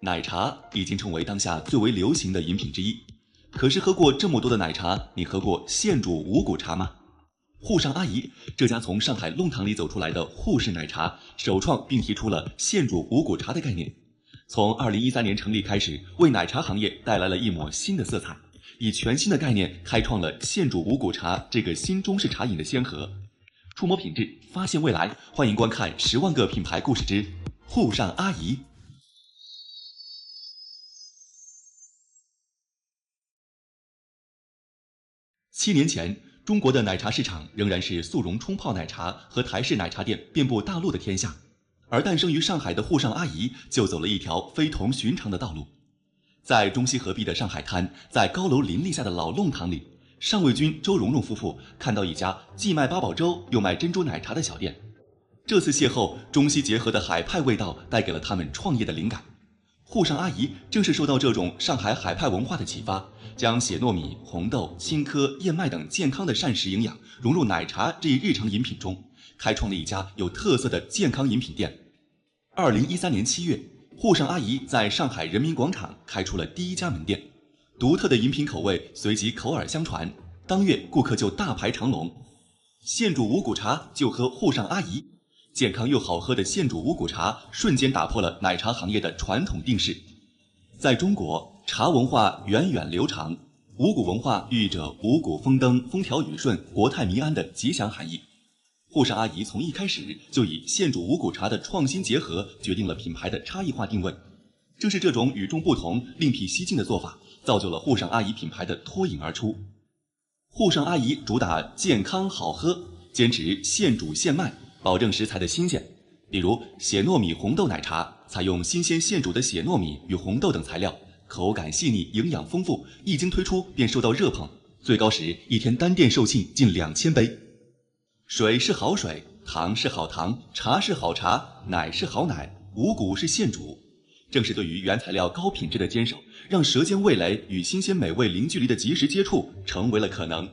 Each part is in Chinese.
奶茶已经成为当下最为流行的饮品之一。可是喝过这么多的奶茶，你喝过现煮五谷茶吗？沪上阿姨这家从上海弄堂里走出来的沪式奶茶，首创并提出了现煮五谷茶的概念。从2013年成立开始，为奶茶行业带来了一抹新的色彩，以全新的概念开创了现煮五谷茶这个新中式茶饮的先河。触摸品质，发现未来，欢迎观看10万个品牌故事之沪上阿姨。7年前，中国的奶茶市场仍然是速溶冲泡奶茶和台式奶茶店遍布大陆的天下，而诞生于上海的沪上阿姨就走了一条非同寻常的道路。在中西合璧的上海滩，在高楼林立下的老弄堂里，尚卫军、周蓉蓉夫妇看到一家既卖八宝粥又卖珍珠奶茶的小店。这次邂逅，中西结合的海派味道带给了他们创业的灵感。沪上阿姨正是受到这种上海海派文化的启发，将血糯米、红豆、青稞、燕麦等健康的膳食营养融入奶茶这一日常饮品中，开创了一家有特色的健康饮品店。2013年7月，沪上阿姨在上海人民广场开出了第一家门店，独特的饮品口味随即口耳相传，当月顾客就大排长龙。现煮五谷茶就喝沪上阿姨，健康又好喝的现煮五谷茶瞬间打破了奶茶行业的传统定式。在中国，茶文化源远流长，五谷文化寓意着五谷丰登、风调雨顺、国泰民安的吉祥含义。沪上阿姨从一开始就以现煮五谷茶的创新结合，决定了品牌的差异化定位。正是这种与众不同、另辟蹊径的做法，造就了沪上阿姨品牌的脱颖而出。沪上阿姨主打健康好喝，坚持现煮现卖，保证食材的新鲜。比如血糯米红豆奶茶，采用新鲜现煮的血糯米与红豆等材料，口感细腻，营养丰富，一经推出便受到热捧，最高时一天单店售罄近2000杯。水是好水，糖是好糖，茶是好茶，奶是好奶，五谷是现煮。正是对于原材料高品质的坚守，让舌尖味蕾与新鲜美味零距离的及时接触成为了可能。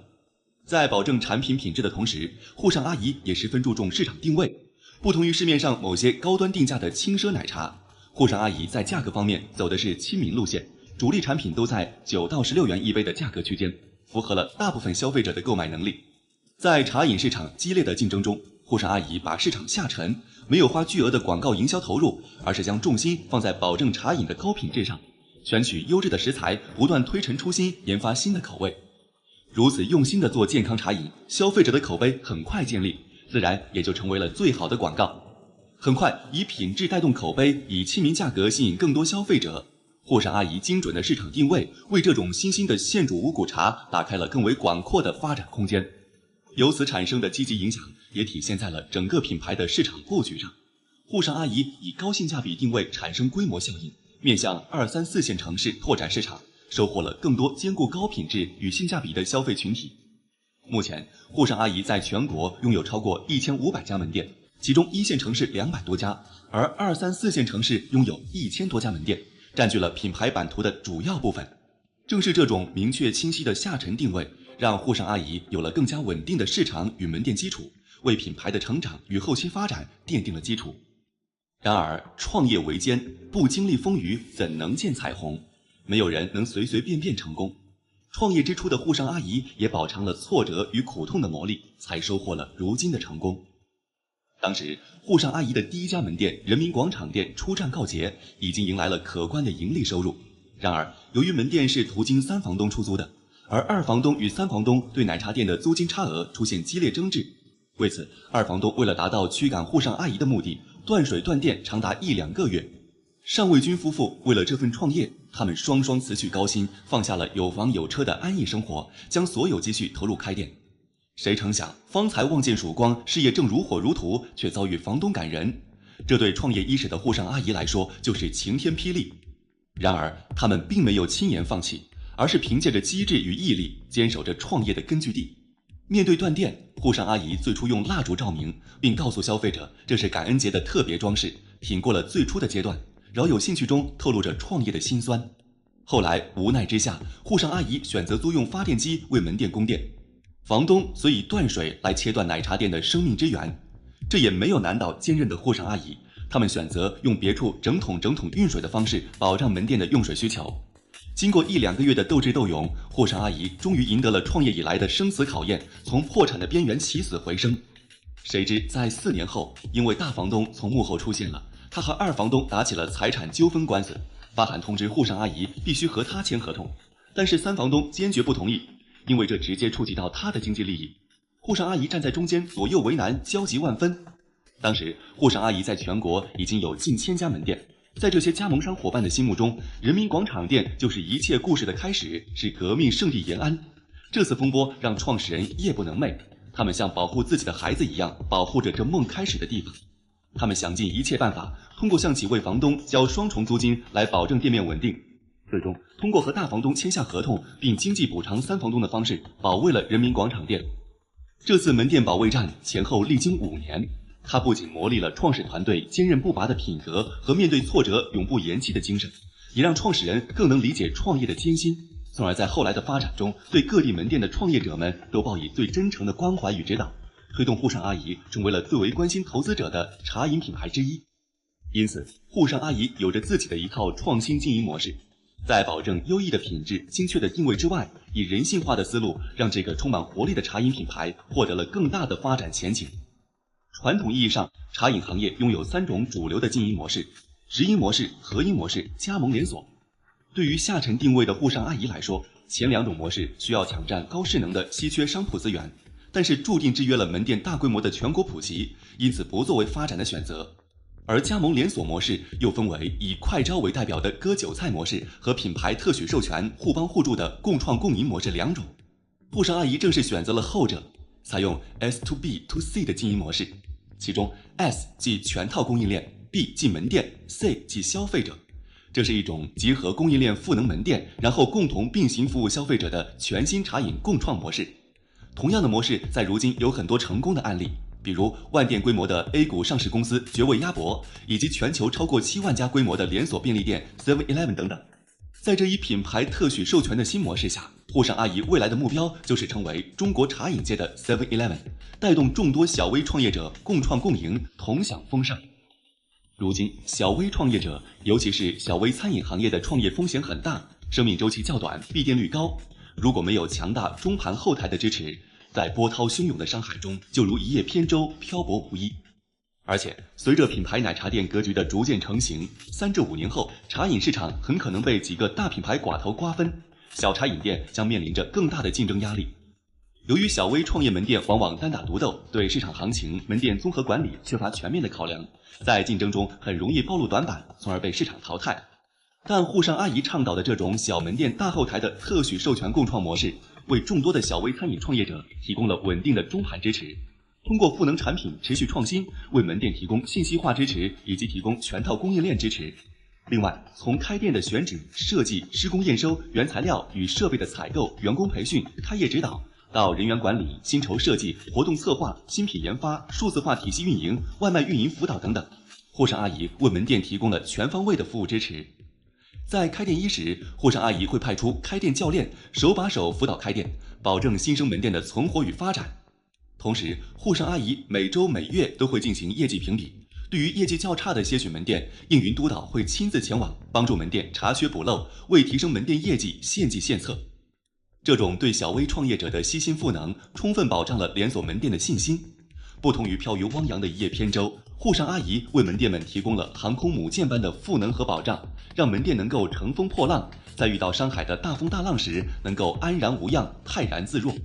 在保证产品品质的同时，沪上阿姨也十分注重市场定位。不同于市面上某些高端定价的轻奢奶茶，沪上阿姨在价格方面走的是亲民路线，主力产品都在9到16元一杯的价格区间，符合了大部分消费者的购买能力。在茶饮市场激烈的竞争中，沪上阿姨把市场下沉，没有花巨额的广告营销投入，而是将重心放在保证茶饮的高品质上，选取优质的食材，不断推陈出新，研发新的口味。如此用心的做健康茶饮，消费者的口碑很快建立，自然也就成为了最好的广告。很快，以品质带动口碑，以亲民价格吸引更多消费者。沪上阿姨精准的市场定位，为这种新兴的现煮五谷茶打开了更为广阔的发展空间。由此产生的积极影响，也体现在了整个品牌的市场布局上。沪上阿姨以高性价比定位，产生规模效应，面向2、3、4线城市拓展市场，收获了更多兼顾高品质与性价比的消费群体。目前，沪上阿姨在全国拥有超过1500家门店，其中1线城市200多家，而2、3、4线城市拥有1000多家门店，占据了品牌版图的主要部分。正是这种明确清晰的下沉定位，让沪上阿姨有了更加稳定的市场与门店基础，为品牌的成长与后期发展奠定了基础。然而，创业维艰，不经历风雨怎能见彩虹？没有人能随随便便成功。创业之初的沪上阿姨也饱尝了挫折与苦痛的磨砺，才收获了如今的成功。当时，沪上阿姨的第一家门店人民广场店出站告捷，已经迎来了可观的盈利收入。然而，由于门店是途经3房东出租的，而2房东与3房东对奶茶店的租金差额出现激烈争执。为此，2房东为了达到驱赶沪上阿姨的目的，断水断电长达1、2个月。尚卫军夫妇为了这份创业，他们双双辞去高薪，放下了有房有车的安逸生活，将所有积蓄投入开店。谁成想，方才望见曙光，事业正如火如荼，却遭遇房东赶人。这对创业伊始的沪上阿姨来说，就是晴天霹雳。然而，他们并没有轻言放弃，而是凭借着机智与毅力，坚守着创业的根据地。面对断电，沪上阿姨最初用蜡烛照明，并告诉消费者这是感恩节的特别装饰，挺过了最初的阶段，饶有兴趣中透露着创业的辛酸。后来无奈之下，沪上阿姨选择租用发电机为门店供电，房东虽以断水来切断奶茶店的生命之源，这也没有难倒坚韧的沪上阿姨。他们选择用别处整桶运水的方式保障门店的用水需求。经过1-2个月的斗智斗勇，沪上阿姨终于赢得了创业以来的生死考验，从破产的边缘起死回生。谁知在4年后，因为大房东从幕后出现了，他和二房东打起了财产纠纷官司，发函通知沪上阿姨必须和他签合同。但是三房东坚决不同意，因为这直接触及到他的经济利益。沪上阿姨站在中间，左右为难，焦急万分。当时沪上阿姨在全国已经有近1000家门店，在这些加盟商伙伴的心目中，人民广场店就是一切故事的开始，是革命圣地延安。这次风波让创始人夜不能寐，他们像保护自己的孩子一样保护着这梦开始的地方。他们想尽一切办法，通过向几位房东交双重租金来保证店面稳定，最终通过和大房东签下合同并经济补偿三房东的方式保卫了人民广场店。这次门店保卫战前后历经5年，它不仅磨砺了创始团队坚韧不拔的品格和面对挫折永不言弃的精神，也让创始人更能理解创业的艰辛，从而在后来的发展中对各地门店的创业者们都报以最真诚的关怀与指导，推动沪上阿姨成为了最为关心投资者的茶饮品牌之一。因此沪上阿姨有着自己的一套创新经营模式，在保证优异的品质、精确的定位之外，以人性化的思路让这个充满活力的茶饮品牌获得了更大的发展前景。传统意义上，茶饮行业拥有3种主流的经营模式：直营模式、合营模式、加盟连锁。对于下沉定位的沪上阿姨来说，前2种模式需要抢占高势能的稀缺商铺资源，但是注定制约了门店大规模的全国普及，因此不作为发展的选择。而加盟连锁模式又分为以快招为代表的割韭菜模式和品牌特许授权互帮互助的共创共赢模式2种。沪上阿姨正是选择了后者，采用 S to B to C 的经营模式，其中 S 即全套供应链， B 即门店， C 即消费者。这是一种结合供应链赋能门店，然后共同并行服务消费者的全新茶饮共创模式。同样的模式在如今有很多成功的案例，比如万店规模的 A 股上市公司绝味鸭脖，以及全球超过7万家规模的连锁便利店 7-Eleven 等等。在这一品牌特许授权的新模式下，沪上阿姨未来的目标就是成为中国茶饮界的 7-Eleven， 带动众多小微创业者共创共赢，同享丰盛。如今小微创业者，尤其是小微餐饮行业的创业风险很大，生命周期较短，闭店率高。如果没有强大中盘后台的支持，在波涛汹涌的商海中就如一叶扁舟，漂泊无依。而且随着品牌奶茶店格局的逐渐成型，3至5年后，茶饮市场很可能被几个大品牌寡头瓜分，小茶饮店将面临着更大的竞争压力。由于小微创业门店往往单打独斗，对市场行情、门店综合管理缺乏全面的考量，在竞争中很容易暴露短板，从而被市场淘汰。但沪上阿姨倡导的这种小门店大后台的特许授权共创模式，为众多的小微餐饮创业者提供了稳定的中盘支持，通过赋能产品持续创新，为门店提供信息化支持以及提供全套供应链支持。另外，从开店的选址、设计、施工验收、原材料与设备的采购、员工培训、开业指导，到人员管理、薪酬设计、活动策划、新品研发、数字化体系运营、外卖运营辅导等等，沪上阿姨为门店提供了全方位的服务支持。在开店伊始，沪上阿姨会派出开店教练手把手辅导开店，保证新生门店的存活与发展。同时，沪上阿姨每周每月都会进行业绩评比，对于业绩较差的些许门店，应云督导会亲自前往帮助门店查缺补漏，为提升门店业绩献计献策。这种对小微创业者的悉心赋能，充分保障了连锁门店的信心。不同于漂于汪洋的一叶扁舟，沪上阿姨为门店们提供了航空母舰般的赋能和保障，让门店能够乘风破浪，在遇到商海的大风大浪时，能够安然无恙，泰然自若。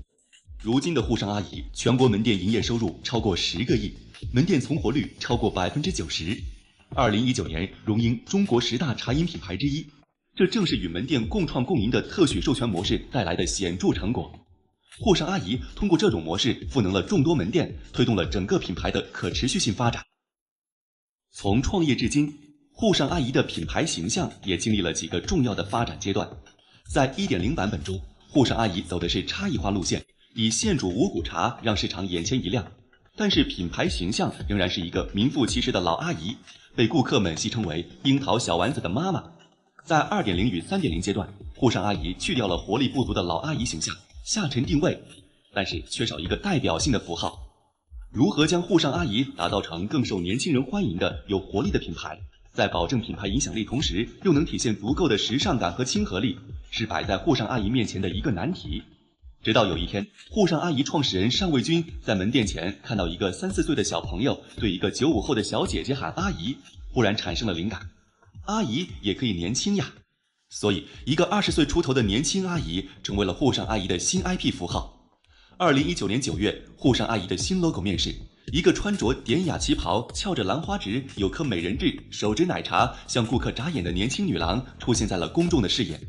如今的沪上阿姨，全国门店营业收入超过10个亿，门店存活率超过90%，2019年荣膺中国10大茶饮品牌之一。这正是与门店共创共赢的特许授权模式带来的显著成果。沪上阿姨通过这种模式赋能了众多门店，推动了整个品牌的可持续性发展。从创业至今，沪上阿姨的品牌形象也经历了几个重要的发展阶段。在 1.0 版本中，沪上阿姨走的是差异化路线，以现煮五谷茶让市场眼前一亮，但是品牌形象仍然是一个名副其实的老阿姨，被顾客们戏称为樱桃小丸子的妈妈。在 2.0 与 3.0 阶段，沪上阿姨去掉了活力不足的老阿姨形象，下沉定位，但是缺少一个代表性的符号。如何将沪上阿姨打造成更受年轻人欢迎的有活力的品牌，在保证品牌影响力同时，又能体现足够的时尚感和亲和力，是摆在沪上阿姨面前的一个难题。直到有一天，沪上阿姨创始人单卫军在门店前看到一个3、4岁的小朋友对一个95后的小姐姐喊阿姨，忽然产生了灵感，阿姨也可以年轻呀。所以一个20岁出头的年轻阿姨成为了沪上阿姨的新 IP 符号。2019年9月，沪上阿姨的新 logo 面世，一个穿着典雅旗袍、翘着兰花指、有颗美人痣、手执奶茶向顾客眨眼的年轻女郎出现在了公众的视野。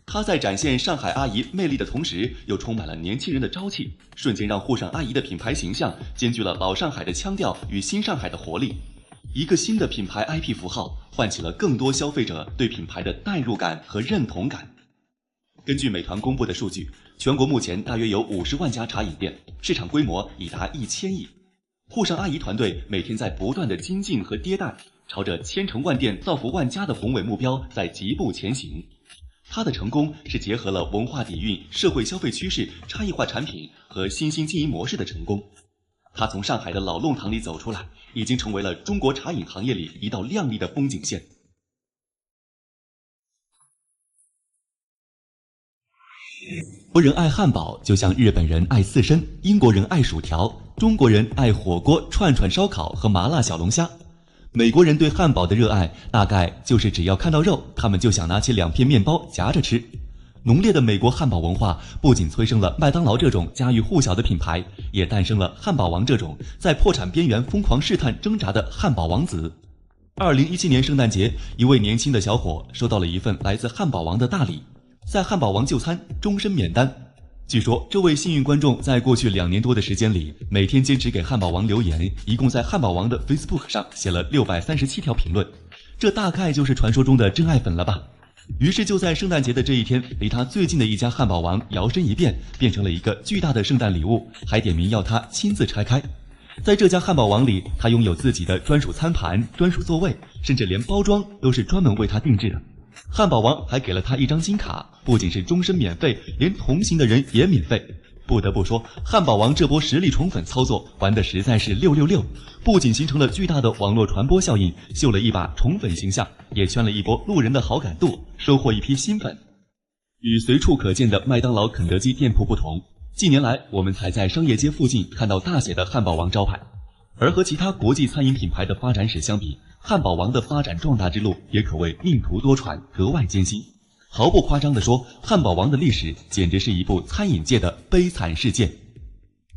她在展现上海阿姨魅力的同时，又充满了年轻人的朝气，瞬间让沪上阿姨的品牌形象兼具了老上海的腔调与新上海的活力。一个新的品牌 IP 符号，唤起了更多消费者对品牌的代入感和认同感。根据美团公布的数据，全国目前大约有50万家茶饮店，市场规模已达1000亿。沪上阿姨团队每天在不断的精进和迭代，朝着千城万店造福万家的宏伟目标在疾步前行。它的成功是结合了文化底蕴、社会消费趋势、差异化产品和新兴经营模式的成功。它从上海的老弄堂里走出来，已经成为了中国茶饮行业里一道亮丽的风景线。国人爱汉堡，就像日本人爱刺身，英国人爱薯条，中国人爱火锅、串串烧烤和麻辣小龙虾。美国人对汉堡的热爱，大概就是只要看到肉，他们就想拿起2片面包夹着吃。浓烈的美国汉堡文化不仅催生了麦当劳这种家喻户晓的品牌，也诞生了汉堡王这种在破产边缘疯狂试探挣扎的汉堡王子。2017年圣诞节，一位年轻的小伙收到了一份来自汉堡王的大礼，在汉堡王就餐，终身免单。据说这位幸运观众在过去2年多的时间里，每天坚持给汉堡王留言，一共在汉堡王的 Facebook 上写了637条评论，这大概就是传说中的真爱粉了吧。于是就在圣诞节的这一天，离他最近的一家汉堡王摇身一变，变成了一个巨大的圣诞礼物，还点名要他亲自拆开。在这家汉堡王里，他拥有自己的专属餐盘、专属座位，甚至连包装都是专门为他定制的。汉堡王还给了他一张金卡，不仅是终身免费，连同行的人也免费。不得不说，汉堡王这波实力宠粉操作玩的实在是666，不仅形成了巨大的网络传播效应，秀了一把宠粉形象，也圈了一波路人的好感度，收获一批新粉。与随处可见的麦当劳、肯德基店铺不同，近年来我们才在商业街附近看到大写的汉堡王招牌。而和其他国际餐饮品牌的发展史相比，汉堡王的发展壮大之路也可谓命途多舛，格外艰辛。毫不夸张地说，汉堡王的历史简直是一部餐饮界的悲惨事件。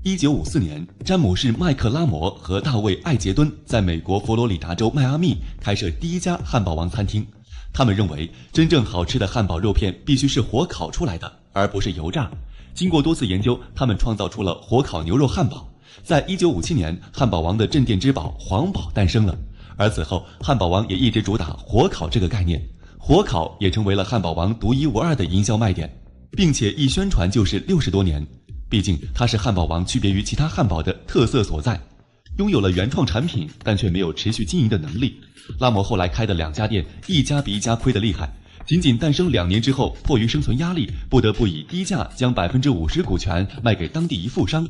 1954年，詹姆士·麦克拉摩和大卫·艾杰敦在美国佛罗里达州迈阿密开设第一家汉堡王餐厅。他们认为，真正好吃的汉堡肉片必须是火烤出来的，而不是油炸。经过多次研究，他们创造出了火烤牛肉汉堡。在1957年，汉堡王的镇店之宝皇堡诞生了。而此后，汉堡王也一直主打火烤这个概念，火烤也成为了汉堡王独一无二的营销卖点，并且一宣传就是60多年。毕竟它是汉堡王区别于其他汉堡的特色所在，拥有了原创产品，但却没有持续经营的能力。拉摩后来开的2家店，一家比一家亏得厉害，仅仅诞生2年之后，迫于生存压力，不得不以低价将50%股权卖给当地一富商。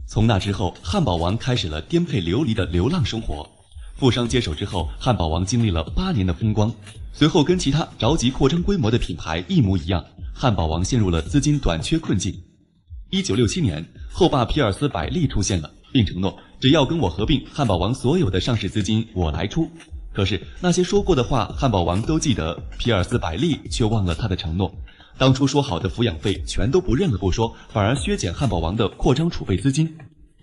从那之后，汉堡王开始了颠沛流离的流浪生活。富商接手之后，汉堡王经历了8年的风光。随后跟其他着急扩张规模的品牌一模一样，汉堡王陷入了资金短缺困境。1967年，后爸皮尔斯百利出现了，并承诺只要跟我合并，汉堡王所有的上市资金我来出。可是那些说过的话，汉堡王都记得，皮尔斯百利却忘了他的承诺。当初说好的抚养费全都不认了不说，反而削减汉堡王的扩张储备资金。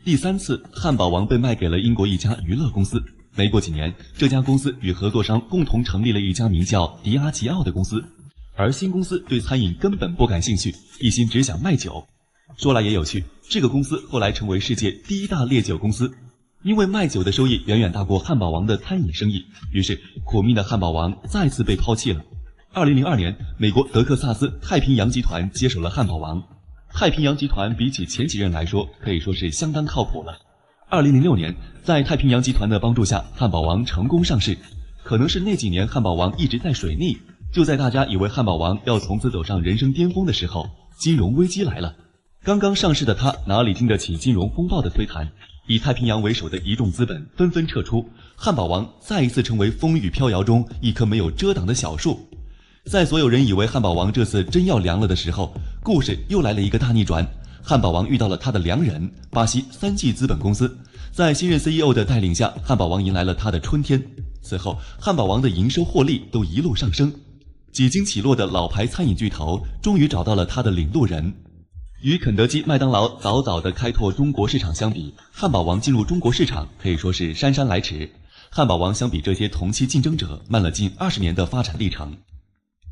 第3次，汉堡王被卖给了英国一家娱乐公司。没过几年，这家公司与合作商共同成立了一家名叫迪亚吉奥的公司，而新公司对餐饮根本不感兴趣，一心只想卖酒。说来也有趣，这个公司后来成为世界第1大烈酒公司，因为卖酒的收益远远大过汉堡王的餐饮生意，于是苦命的汉堡王再次被抛弃了。2002年，美国德克萨斯太平洋集团接手了汉堡王。太平洋集团比起前几任来说，可以说是相当靠谱了。2006年，在太平洋集团的帮助下，汉堡王成功上市。可能是那几年汉堡王一直在水逆，就在大家以为汉堡王要从此走上人生巅峰的时候，金融危机来了。刚刚上市的它哪里经得起金融风暴的摧残？以太平洋为首的一众资本纷纷撤出，汉堡王再一次成为风雨飘摇中一棵没有遮挡的小树。在所有人以为汉堡王这次真要凉了的时候，故事又来了一个大逆转。汉堡王遇到了他的良人——巴西3G资本公司。在新任 CEO 的带领下，汉堡王迎来了他的春天。此后，汉堡王的营收获利都一路上升。几经起落的老牌餐饮巨头终于找到了他的领路人。与肯德基、麦当劳早早地开拓中国市场相比，汉堡王进入中国市场可以说是姗姗来迟。汉堡王相比这些同期竞争者慢了近20年的发展历程。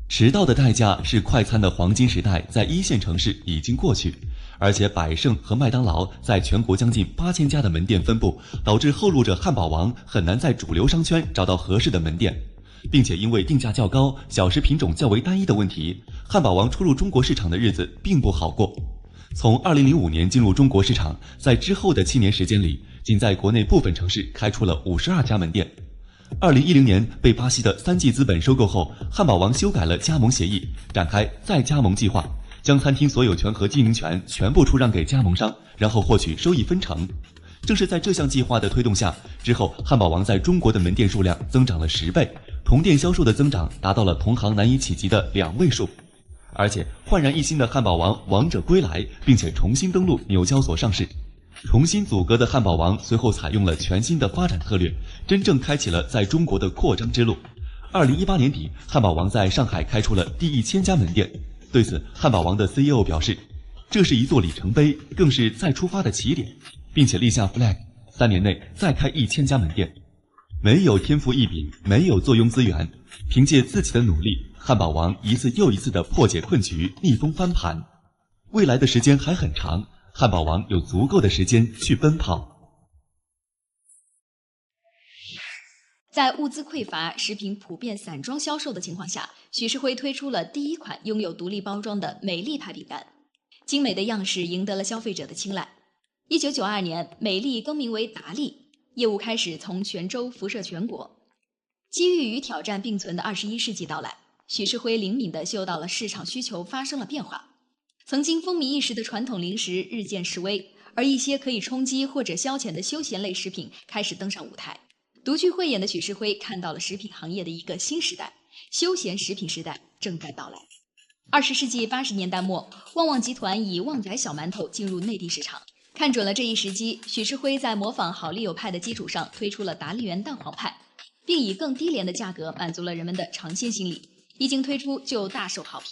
迟到的代价是快餐的黄金时代在一线城市已经过去，而且百胜和麦当劳在全国将近8000家的门店分布，导致后路者汉堡王很难在主流商圈找到合适的门店，并且因为定价较高、小食品种较为单一的问题，汉堡王初入中国市场的日子并不好过。从2005年进入中国市场，在之后的7年时间里，仅在国内部分城市开出了52家门店。2010年被巴西的3G资本收购后，汉堡王修改了加盟协议，展开再加盟计划，将餐厅所有权和经营权全部出让给加盟商，然后获取收益分成。正是在这项计划的推动下，之后汉堡王在中国的门店数量增长了10倍，同店销售的增长达到了同行难以企及的2位数。而且焕然一新的汉堡王王者归来，并且重新登陆纽交所上市。重新组阁的汉堡王随后采用了全新的发展策略，真正开启了在中国的扩张之路。2018年底，汉堡王在上海开出了第1000家门店。对此，汉堡王的 CEO 表示，这是一座里程碑，更是再出发的起点，并且立下 flag， 3年内再开1000家门店。没有天赋异禀，没有坐拥资源，凭借自己的努力，汉堡王一次又一次地破解困局，逆风翻盘。未来的时间还很长，汉堡王有足够的时间去奔跑。在物资匮乏、食品普遍散装销售的情况下，许世辉推出了第一款拥有独立包装的美丽派饼干。精美的样式赢得了消费者的青睐。1992年，美丽更名为达利，业务开始从泉州辐射全国。机遇与挑战并存的21世纪到来，许世辉灵敏地嗅到了市场需求发生了变化。曾经风靡一时的传统零食日渐式微，而一些可以充饥或者消遣的休闲类食品开始登上舞台。独具慧眼的许世辉看到了食品行业的一个新时代，休闲食品时代正在到来。20世纪80年代末，旺旺集团以旺仔小馒头进入内地市场，看准了这一时机，许世辉在模仿好丽友派的基础上推出了达利园蛋黄派，并以更低廉的价格满足了人们的尝鲜心理，一经推出就大受好评。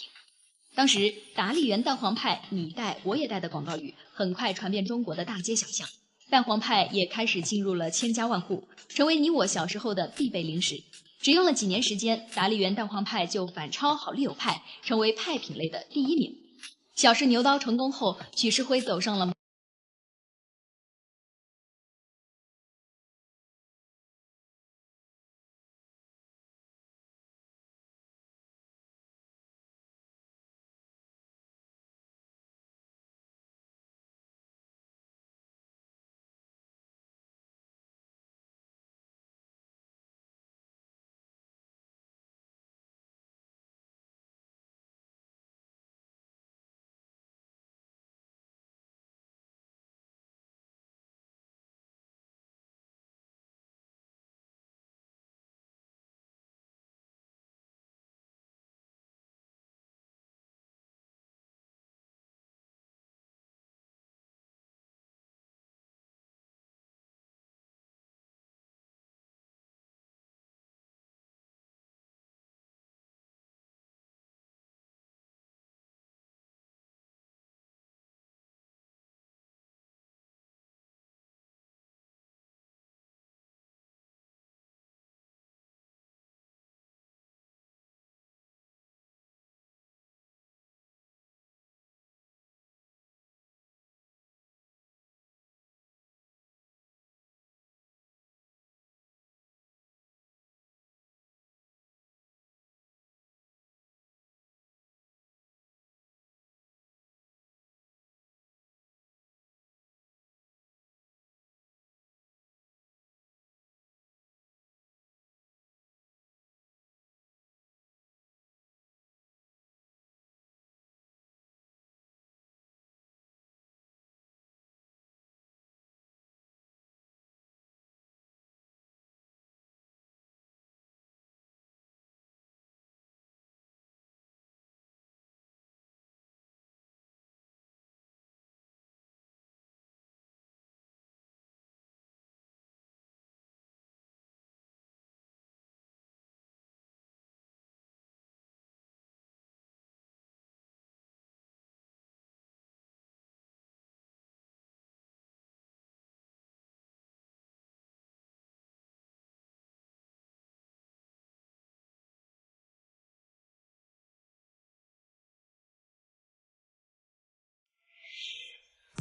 当时达利园蛋黄派你带我也带的广告语很快传遍中国的大街小巷，蛋黄派也开始进入了千家万户，成为你我小时候的必备零食。只用了几年时间，达利园蛋黄派就反超好丽友派，成为派品类的第1名。小试牛刀成功后，许世辉走上了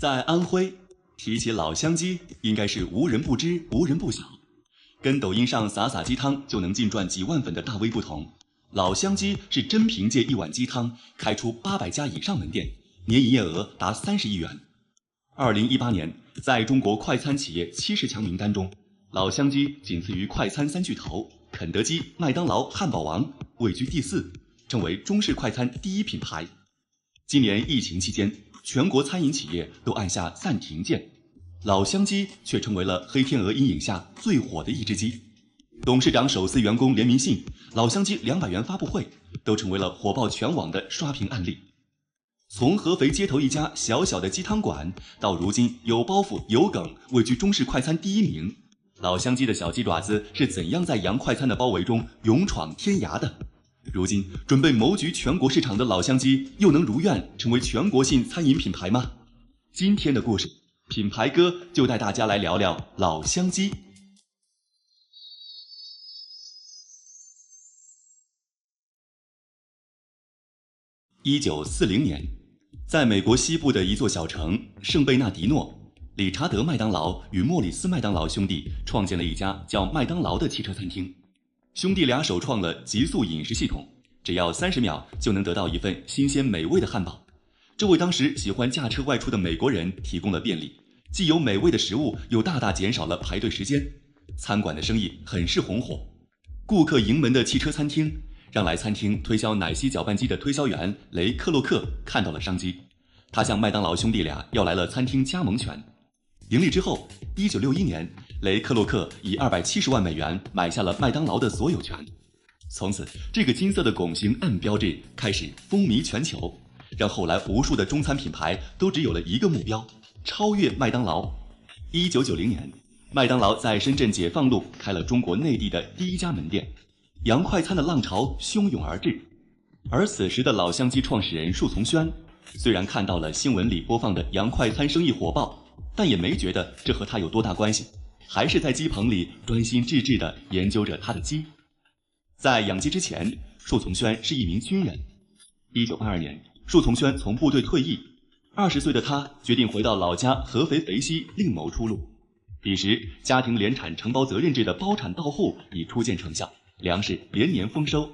在安徽，提起老乡鸡，应该是无人不知，无人不晓。跟抖音上撒鸡汤就能净赚几万粉的大 V 不同，老乡鸡是真凭借一碗鸡汤开出800家以上门店，年营业额达30亿元。2018年，在中国快餐企业70强名单中，老乡鸡仅次于快餐3巨头肯德基、麦当劳、汉堡王，位居第4，成为中式快餐第1品牌。今年疫情期间，全国餐饮企业都按下暂停键，老乡鸡却成为了黑天鹅阴影下最火的一只鸡。董事长手撕员工联名信，老乡鸡200元发布会，都成为了火爆全网的刷屏案例。从合肥街头一家小小的鸡汤馆，到如今有包袱有梗，位居中式快餐第1名，老乡鸡的小鸡爪子是怎样在洋快餐的包围中勇闯天涯的？如今准备谋局全国市场的老乡鸡，又能如愿成为全国性餐饮品牌吗？今天的故事，品牌哥就带大家来聊聊老乡鸡。1940年，在美国西部的一座小城圣贝纳迪诺，理查德·麦当劳与莫里斯·麦当劳兄弟创建了一家叫麦当劳的汽车餐厅。兄弟俩首创了极速饮食系统，只要30秒就能得到一份新鲜美味的汉堡。这为当时喜欢驾车外出的美国人提供了便利，既有美味的食物，又大大减少了排队时间。餐馆的生意很是红火，顾客盈门的汽车餐厅让来餐厅推销奶昔搅拌机的推销员雷克洛克看到了商机，他向麦当劳兄弟俩要来了餐厅加盟权。盈利之后，1961年，雷克洛克以270万美元买下了麦当劳的所有权。从此，这个金色的拱形暗标志开始风靡全球，让后来无数的中餐品牌都只有了一个目标：超越麦当劳。1990年，麦当劳在深圳解放路开了中国内地的第1家门店，洋快餐的浪潮汹涌而至。而此时的老乡鸡创始人树从轩，虽然看到了新闻里播放的洋快餐生意火爆，但也没觉得这和他有多大关系，还是在鸡棚里专心致志地研究着他的鸡。在养鸡之前，树从轩是一名军人。1982年，树从轩从部队退役，20岁的他决定回到老家合肥肥西另谋出路。彼时，家庭联产承包责任制的包产到户已初见成效，粮食连年丰收。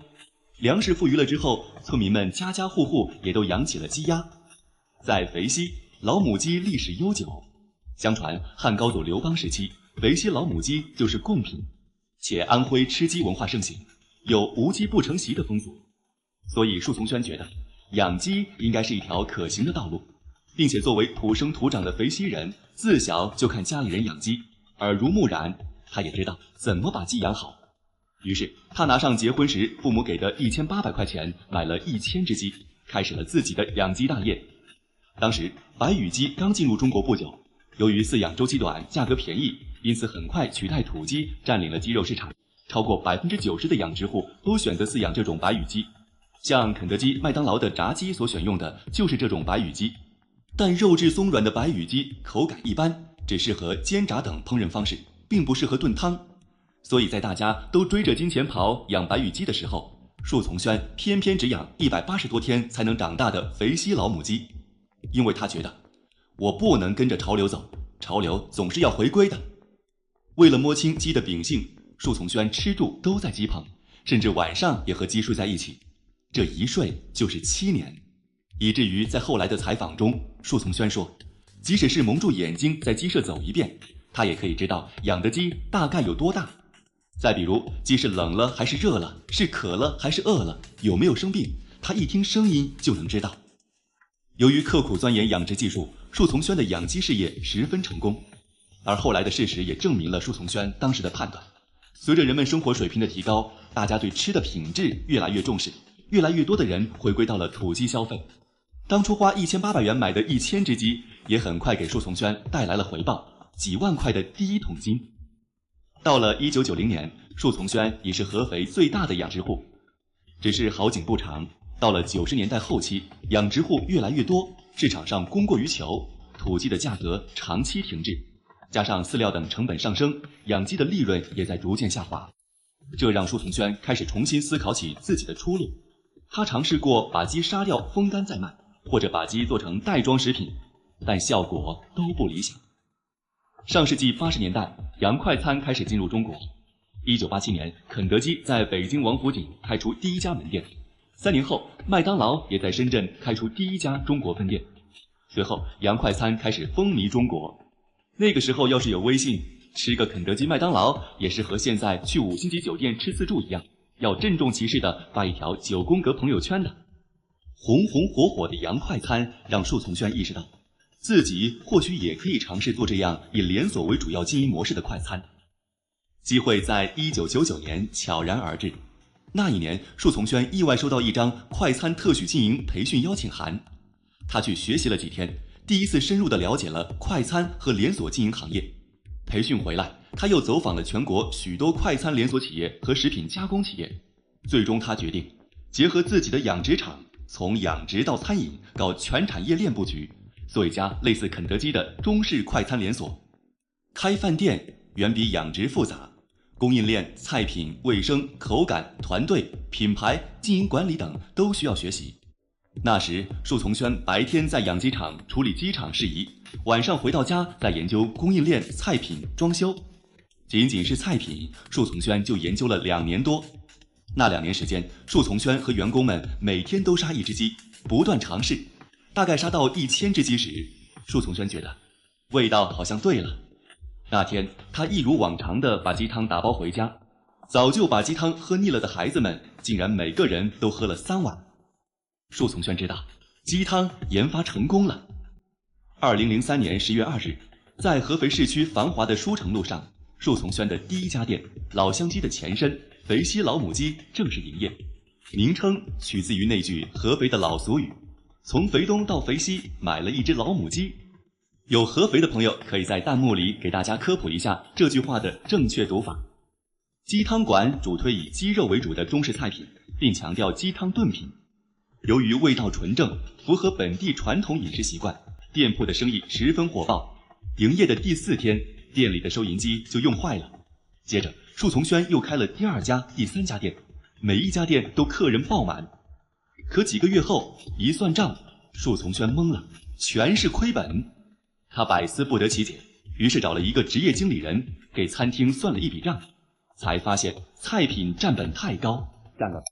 粮食富余了之后，村民们家家户户也都养起了鸡鸭。在肥西，老母鸡历史悠久。相传汉高祖刘邦时期，肥西老母鸡就是贡品，且安徽吃鸡文化盛行，有无鸡不成席的风俗，所以树从轩觉得养鸡应该是一条可行的道路，并且作为土生土长的肥西人，自小就看家里人养鸡，耳濡目染，他也知道怎么把鸡养好。于是他拿上结婚时父母给的1800块钱，买了1000只鸡，开始了自己的养鸡大业。当时白羽鸡刚进入中国不久，由于饲养周期短，价格便宜，因此很快取代土鸡占领了鸡肉市场，超过90%的养殖户都选择饲养这种白羽鸡。像肯德基、麦当劳的炸鸡所选用的就是这种白羽鸡，但肉质松软的白羽鸡口感一般，只适合煎炸等烹饪方式，并不适合炖汤。所以在大家都追着金钱跑养白羽鸡的时候，树从轩偏偏只养180多天才能长大的肥西老母鸡，因为他觉得我不能跟着潮流走，潮流总是要回归的。为了摸清鸡的秉性，树从轩吃住都在鸡棚，甚至晚上也和鸡睡在一起，这一睡就是7年，以至于在后来的采访中，树从轩说，即使是蒙住眼睛在鸡舍走一遍，他也可以知道养的鸡大概有多大。再比如鸡是冷了还是热了，是渴了还是饿了，有没有生病，他一听声音就能知道。由于刻苦钻研养殖技术，树从轩的养鸡事业十分成功。而后来的事实也证明了树从轩当时的判断。随着人们生活水平的提高，大家对吃的品质越来越重视，越来越多的人回归到了土鸡消费。当初花1800元买的1000只鸡，也很快给树从轩带来了回报，几万块的第一桶金。到了1990年，树从轩已是合肥最大的养殖户。只是好景不长，到了90年代后期，养殖户越来越多，市场上供过于求，土鸡的价格长期停滞，加上饲料等成本上升，养鸡的利润也在逐渐下滑。这让树从轩开始重新思考起自己的出路。他尝试过把鸡杀掉风干再卖，或者把鸡做成袋装食品，但效果都不理想。上世纪80年代，洋快餐开始进入中国。1987年，肯德基在北京王府井开出第一家门店，3年后，麦当劳也在深圳开出第一家中国分店。随后，洋快餐开始风靡中国。那个时候，要是有微信，吃个肯德基、麦当劳也是和现在去5星级酒店吃自助一样，要郑重其事地发一条9宫格朋友圈的。红红火火的洋快餐让树从轩意识到，自己或许也可以尝试做这样以连锁为主要经营模式的快餐。机会在1999年悄然而至。那一年，树从轩意外收到一张快餐特许经营培训邀请函。他去学习了几天，第一次深入地了解了快餐和连锁经营行业。培训回来，他又走访了全国许多快餐连锁企业和食品加工企业。最终他决定结合自己的养殖场，从养殖到餐饮搞全产业链布局，做一家类似肯德基的中式快餐连锁。开饭店远比养殖复杂，供应链、菜品、卫生、口感、团队、品牌、经营管理等都需要学习。那时，树从轩白天在养鸡场处理鸡场事宜，晚上回到家在研究供应链、菜品、装修。仅仅是菜品，树从轩就研究了2年多。那2年时间，树从轩和员工们每天都杀1只鸡，不断尝试。大概杀到1000只鸡时，树从轩觉得味道好像对了。那天，他一如往常地把鸡汤打包回家。早就把鸡汤喝腻了的孩子们，竟然每个人都喝了3碗。树从轩知道，鸡汤研发成功了。2003年10月2日，在合肥市区繁华的书城路上，树从轩的第一家店老乡鸡的前身肥西老母鸡正式营业。名称取自于那句合肥的老俗语：从肥东到肥西买了一只老母鸡。有合肥的朋友可以在弹幕里给大家科普一下这句话的正确读法。鸡汤馆主推以鸡肉为主的中式菜品，并强调鸡汤炖品。由于味道纯正，符合本地传统饮食习惯，店铺的生意十分火爆。营业的第4天，店里的收银机就用坏了。接着，树从轩又开了第2家、第3家店，每一家店都客人爆满。可几个月后，一算账，树从轩懵了，全是亏本。他百思不得其解，于是找了一个职业经理人给餐厅算了一笔账，才发现菜品占本太高，占了